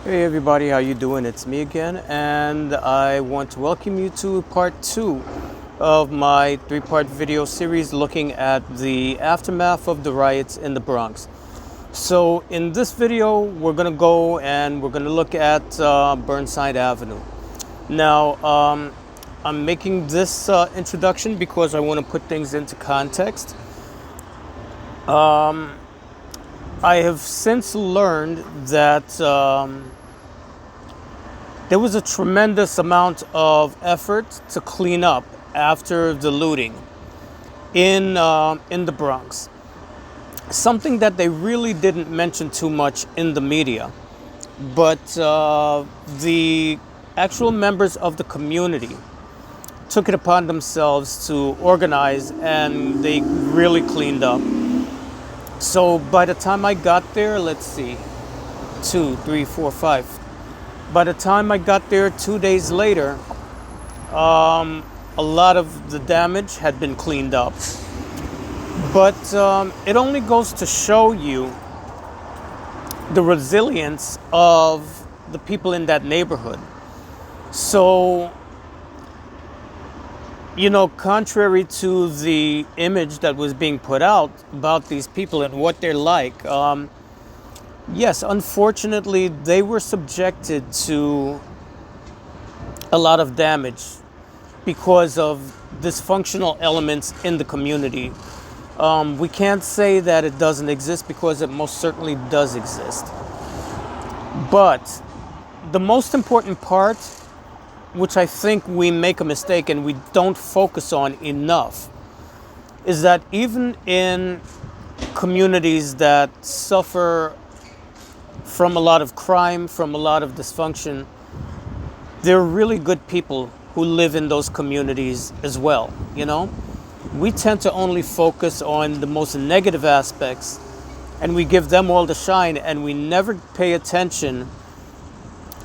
Hey everybody, how you doing? It's me again, and I want to welcome you to part 2 of my 3-part video series looking at the aftermath of the riots in the Bronx. So in this video, we're going to go and we're going to look at Burnside Avenue. Now, I'm making this introduction because I want to put things into context. I have since learned that there was a tremendous amount of effort to clean up after the looting in the Bronx. Something that they really didn't mention too much in the media, but the actual members of the community took it upon themselves to organize, and they really cleaned up. So by the time I got there, let's see, 2, 3, 4, 5. By the time I got there 2 days later, a lot of the damage had been cleaned up. But it only goes to show you the resilience of the people in that neighborhood. So, contrary to the image that was being put out about these people and what they're like, yes, unfortunately, they were subjected to a lot of damage because of dysfunctional elements in the community. We can't say that it doesn't exist because it most certainly does exist. But the most important part, which I think we make a mistake and we don't focus on enough, is that even in communities that suffer from a lot of crime, from a lot of dysfunction, there are really good people who live in those communities as well, We tend to only focus on the most negative aspects, and we give them all the shine, and we never pay attention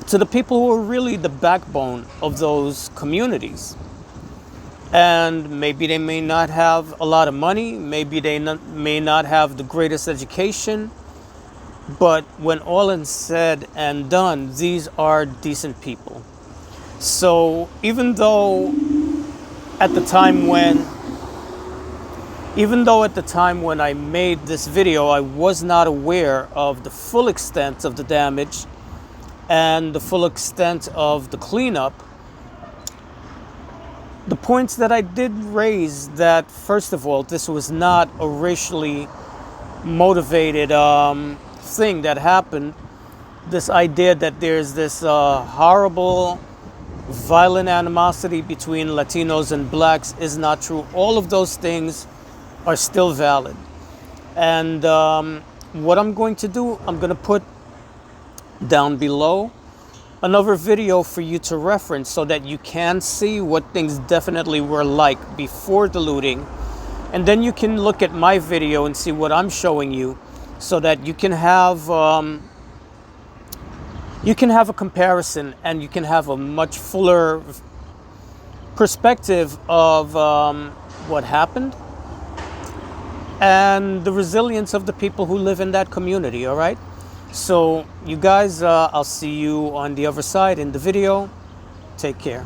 to the people who are really the backbone of those communities. And maybe they may not have a lot of money, maybe they may not have the greatest education, but when all is said and done, these are decent people. So even though at the time when I made this video, I was not aware of the full extent of the damage and the full extent of the cleanup, the points that I did raise, that first of all, this was not a racially motivated thing that happened. This idea that there's this horrible, violent animosity between Latinos and blacks is not true. All of those things are still valid. And what I'm going to do, I'm going to put down below another video for you to reference so that you can see what things definitely were like before the looting. And then you can look at my video and see what I'm showing you so that you can have a comparison, and you can have a much fuller perspective of what happened and the resilience of the people who live in that community, all right? So you guys, I'll see you on the other side in the video. Take care.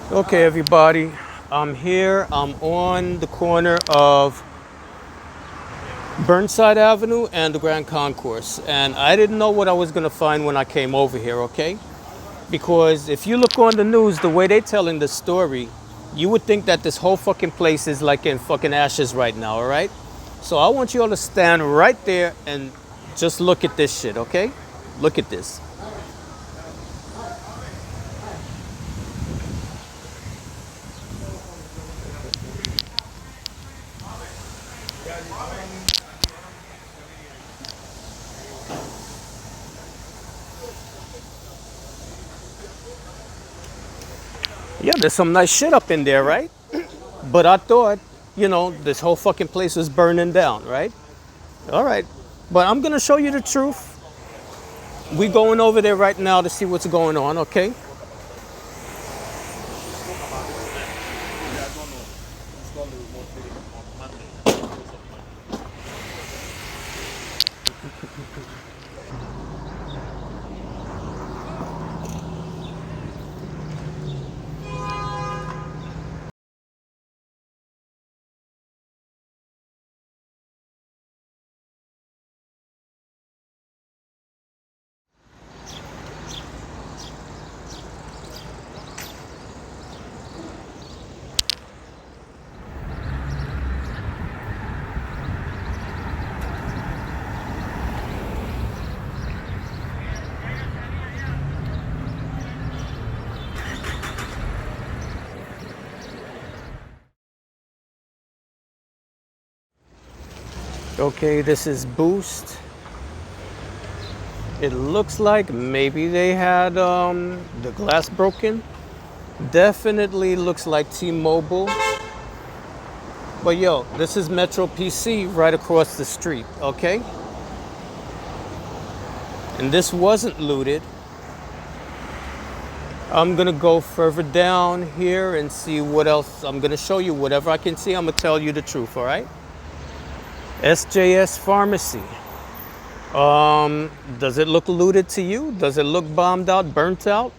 Okay, everybody, I'm here. I'm on the corner of Burnside Avenue and the Grand Concourse. And I didn't know what I was going to find when I came over here, okay? Because if you look on the news, the way they're telling the story, you would think that this whole fucking place is like in fucking ashes right now, all right? So I want you all to stand right there and just look at this shit, okay? Look at this. Yeah, there's some nice shit up in there, right? But I thought, this whole fucking place was burning down, right? All right. But I'm going to show you the truth. We going over there right now to see what's going on, okay? Okay, this is Boost. It looks like maybe they had the glass broken. Definitely looks like T-Mobile. But yo, this is Metro PC right across the street, okay? And this wasn't looted. I'm gonna go further down here and see what else. I'm gonna show you whatever I can see. I'm gonna tell you the truth, all right? SJS Pharmacy. Does it look looted to you? Does it look bombed out, burnt out?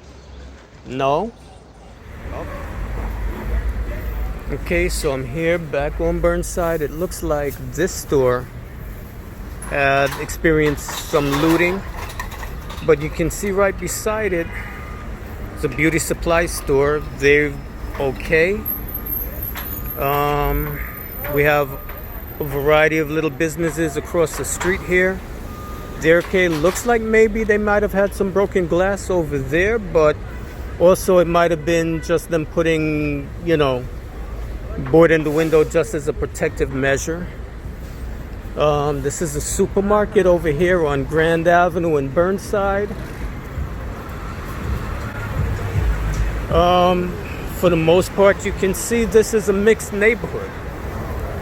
No. Okay, so I'm here back on Burnside. It looks like this store had experienced some looting, but you can see right beside it, it's a beauty supply store. They're okay. We have a variety of little businesses across the street here. They're okay. Looks like maybe they might have had some broken glass over there, but also it might have been just them putting, board in the window just as a protective measure. This is a supermarket over here on Grand Avenue in Burnside. For the most part, you can see this is a mixed neighborhood.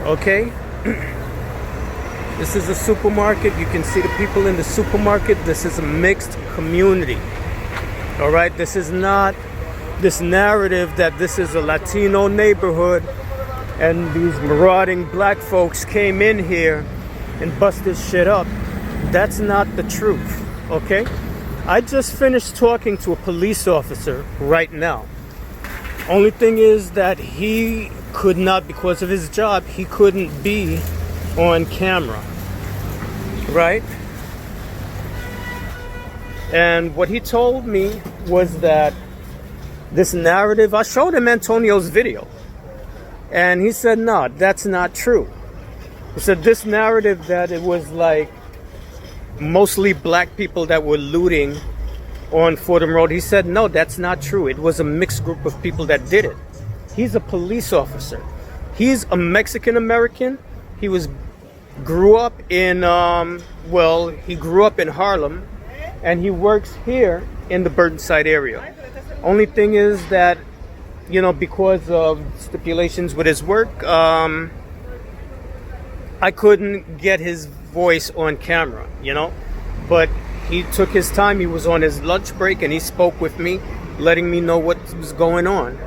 Okay? This is a supermarket. You can see the people in the supermarket. This is a mixed community. All right? This is not this narrative that this is a Latino neighborhood and these marauding black folks came in here and busted shit up. That's not the truth. Okay? I just finished talking to a police officer right now. Only thing is that he could not, because of his job, he couldn't be on camera, right? And what he told me was that this narrative, I showed him Antonio's video, and he said, no, that's not true. He said this narrative that it was like mostly black people that were looting on Fordham Road, he said, no, that's not true. It was a mixed group of people that did it. He's a police officer. He's a Mexican American. He grew up in he grew up in Harlem, and he works here in the Burnside area. Only thing is that, because of stipulations with his work, I couldn't get his voice on camera, but he took his time. He was on his lunch break and he spoke with me, letting me know what was going on.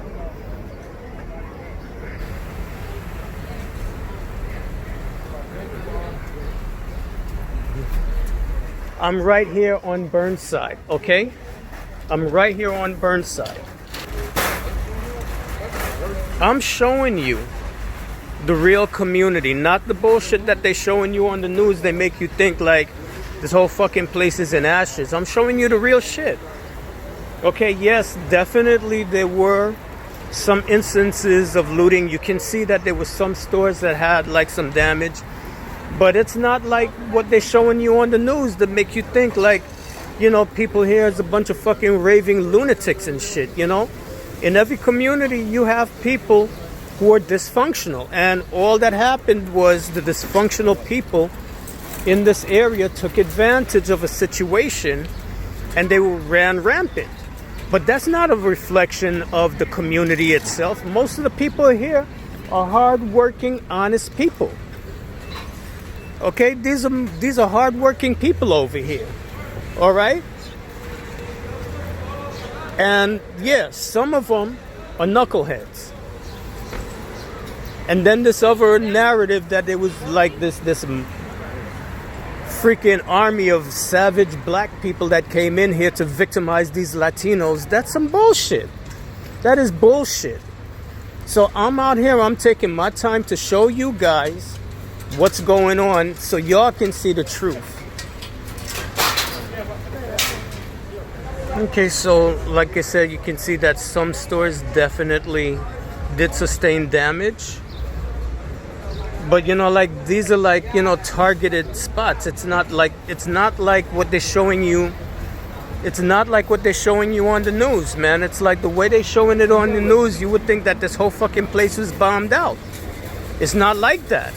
I'm right here on Burnside, okay? I'm right here on Burnside. I'm showing you the real community, not the bullshit that they showing you on the news. They make you think like this whole fucking place is in ashes. I'm showing you the real shit. Okay, yes, definitely there were some instances of looting. You can see that there were some stores that had like some damage. But it's not like what they're showing you on the news that make you think like, people here is a bunch of fucking raving lunatics and shit, In every community, you have people who are dysfunctional. And all that happened was the dysfunctional people in this area took advantage of a situation and they ran rampant. But that's not a reflection of the community itself. Most of the people here are hardworking, honest people. Okay, these are hardworking people over here. All right? And yes, some of them are knuckleheads. And then this other narrative that there was like this freaking army of savage black people that came in here to victimize these Latinos. That's some bullshit. That is bullshit. So I'm out here, I'm taking my time to show you guys what's going on so y'all can see the truth. Okay, so like I said, you can see that some stores definitely did sustain damage. But like these are like, targeted spots. It's not like what they're showing you. It's not like what they're showing you on the news, man. It's like the way they're showing it on the news, you would think that this whole fucking place was bombed out. It's not like that.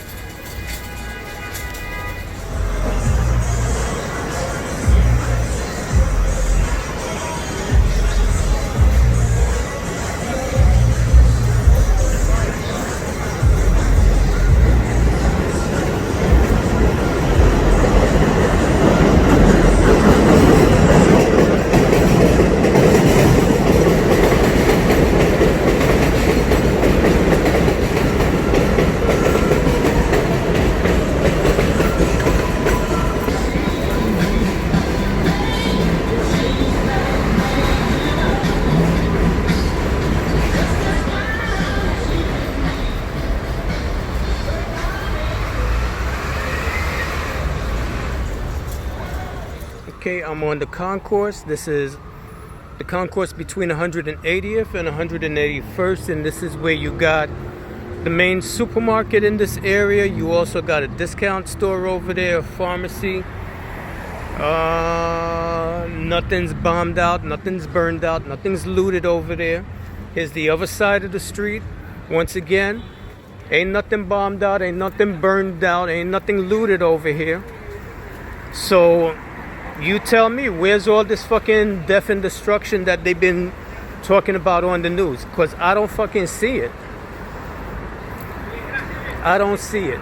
Okay, I'm on the concourse. This is the concourse between 180th and 181st, and this is where you got the main supermarket in this area. You also got a discount store over there, a pharmacy. Nothing's bombed out, nothing's burned out, nothing's looted over there. Here's the other side of the street. Once again, ain't nothing bombed out, ain't nothing burned out, ain't nothing looted over here. So you tell me, where's all this fucking death and destruction that they've been talking about on the news? Because I don't fucking see it. I don't see it.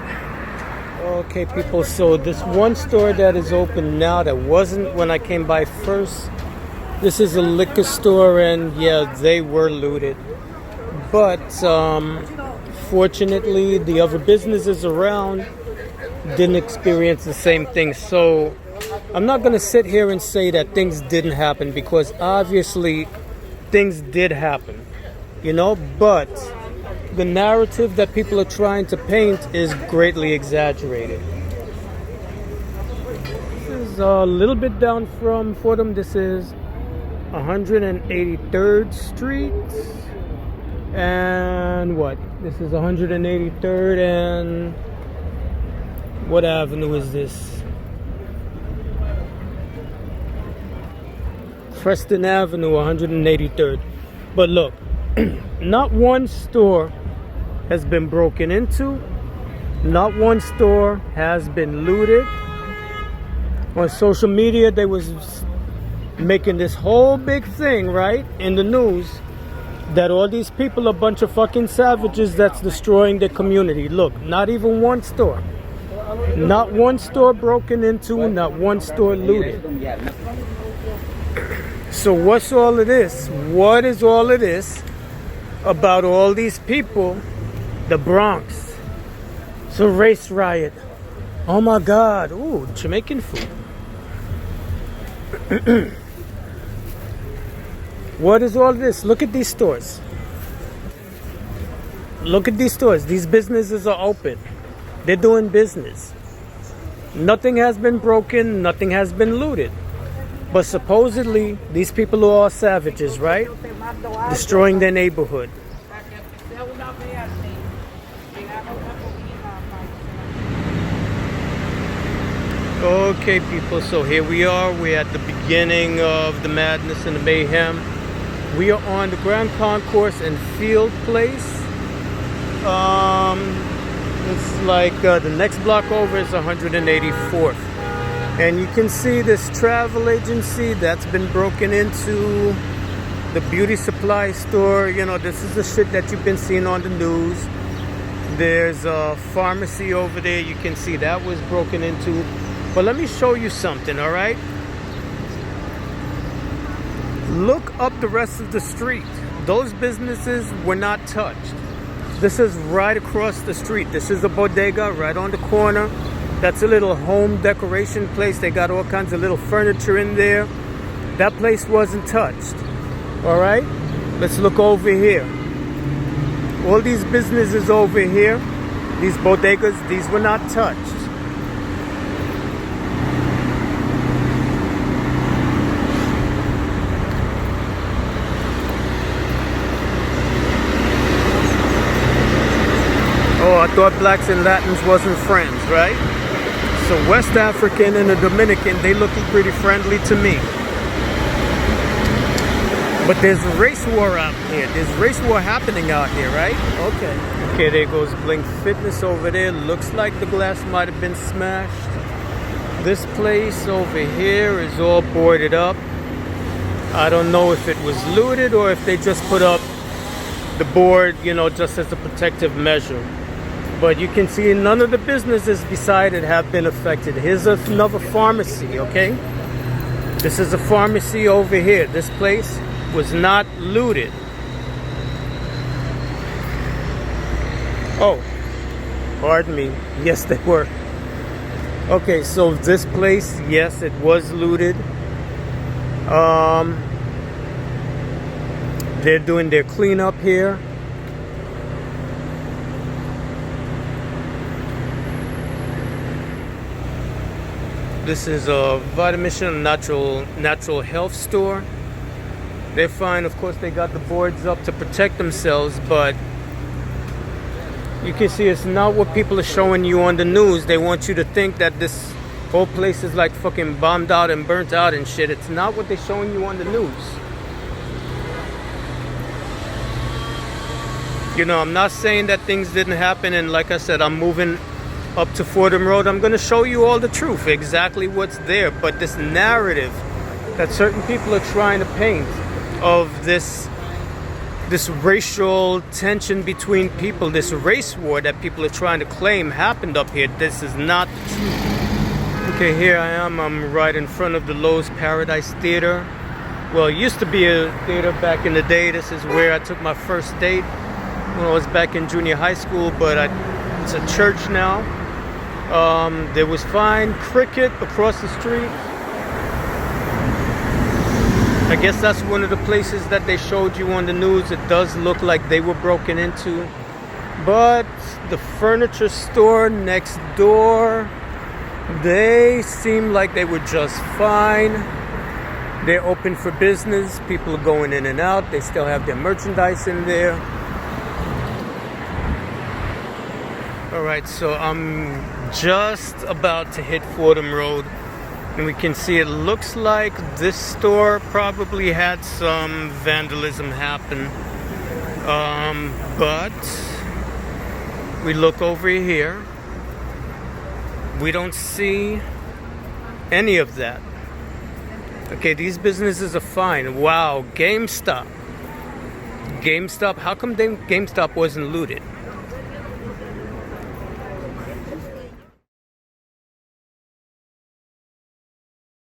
Okay, people, so this one store that is open now that wasn't when I came by first, this is a liquor store, and yeah, they were looted. But fortunately, the other businesses around didn't experience the same thing. So I'm not going to sit here and say that things didn't happen, because obviously things did happen, but the narrative that people are trying to paint is greatly exaggerated. This is a little bit down from Fordham. This is 183rd Street. And what? This is 183rd and what avenue is this? Preston Avenue, 183rd. But look, not one store has been broken into. Not one store has been looted. On social media, they was making this whole big thing, right, in the news, that all these people are a bunch of fucking savages that's destroying their community. Look, not even one store. Not one store broken into, not one store looted. So what's all of this? What is all of this about all these people? The Bronx. It's a race riot. Oh my God. Ooh, Jamaican food. What is all this? Look at these stores. Look at these stores. These businesses are open. They're doing business. Nothing has been broken. Nothing has been looted. But supposedly, these people are all savages, right? Destroying their neighborhood. Okay, people, so here we are. We're at the beginning of the madness and the mayhem. We are on the Grand Concourse and Field Place. It's like the next block over is 184th. And you can see this travel agency that's been broken into, the beauty supply store. You know, this is the shit that you've been seeing on the news. There's a pharmacy over there. You can see that was broken into. But let me show you something, all right? Look up the rest of the street. Those businesses were not touched. This is right across the street. This is a bodega right on the corner. That's a little home decoration place. They got all kinds of little furniture in there. That place wasn't touched. All right? Let's look over here. All these businesses over here, these bodegas, these were not touched. Oh, I thought blacks and Latins wasn't friends, right? So West African and the Dominican, they looking pretty friendly to me. But there's a race war out here. There's race war happening out here, right? Okay. Okay, there goes Blink Fitness over there. Looks like the glass might have been smashed. This place over here is all boarded up. I don't know if it was looted or if they just put up the board, you know, just as a protective measure. But you can see none of the businesses beside it have been affected. Here's another pharmacy, okay? This is a pharmacy over here. This place was not looted. Oh, pardon me. Yes, they were. Okay, so this place, yes, it was looted. They're doing their cleanup here. This is a Vitamin natural health store. They're fine. Of course, they got the boards up to protect themselves, but you can see it's not what people are showing you on the news. They want you to think that this whole place is like fucking bombed out and burnt out and shit. It's not what they're showing you on the news. You know, I'm not saying that things didn't happen, and like I said, I'm moving up to Fordham Road. I'm going to show you all the truth, exactly what's there. But this narrative that certain people are trying to paint of this racial tension between people, this race war that people are trying to claim happened up here, this is not the truth. Okay, here I am. I'm right in front of the Lowe's Paradise Theater. Well, it used to be a theater back in the day. This is where I took my first date when I was back in junior high school, but it's a church now. There was fine cricket across the street. I guess that's one of the places that they showed you on the news. It does look like they were broken into. But the furniture store next door, they seem like they were just fine. They're open for business. People are going in and out. They still have their merchandise in there. All right, so I'm just about to hit Fordham Road, and we can see it looks like this store probably had some vandalism happen. But we look over here, we don't see any of that. Okay, these businesses are fine. Wow, GameStop. How come GameStop wasn't looted?